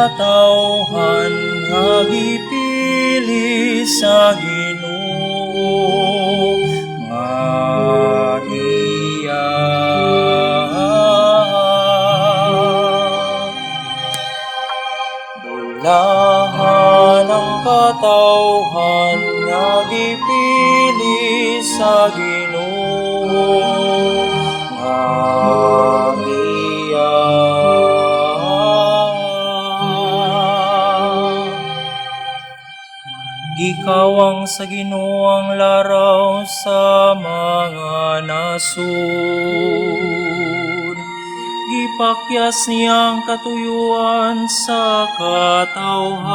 katawhan nga gipili sa Ginoo nga iya. Bulahan ang katawhan nga gipili sa Ginoo nga iya. Gikawang sa Ginoo ang laraw sa mga nasud. Gipakyas niyang katuyuan sa katawhan.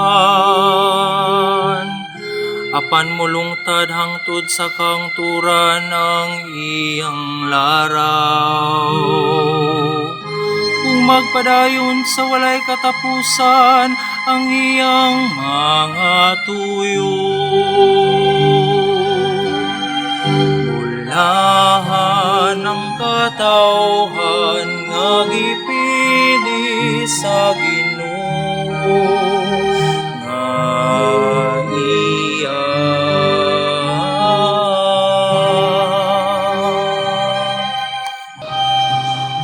Apan mulungtad hangtod sa kangturan ang iyang laraw. Kung magpadayon sa walay katapusan ang iyang mga tuyo. Bulahan ang katawhan nga gipili sa Ginoo nga iya.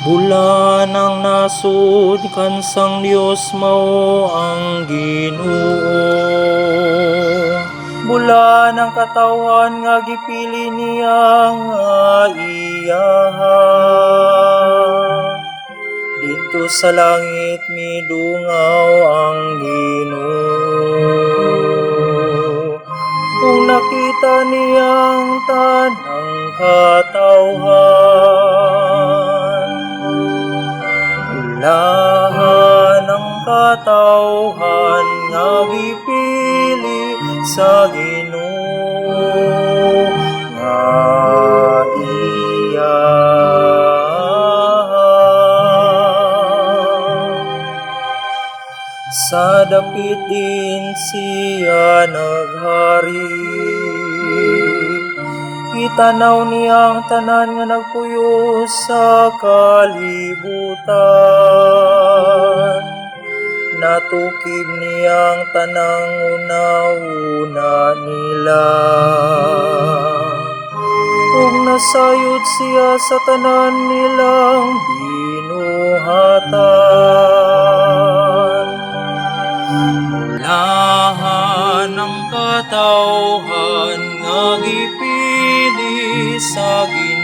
Bulan ang nasud kansang Dios mao ang Ginoo. Bulan ang katawhan nga gipili niya nga iyaha. Dito sa langit midungaw ang Ginoo. Kung nakita niyang tanang katawhan. Bulahan ang katawhan nga gipili sa Ginoo nga iya. Sa dapit din siya naghari. Itanaw niyang tanan nga nagpuyo sa kalibutan. Natukib niyang tanang una-una nila. Ug nasayod siya sa tanan nilang binuhatan. Bulahan ang katawhan nga gipili sa Ginoo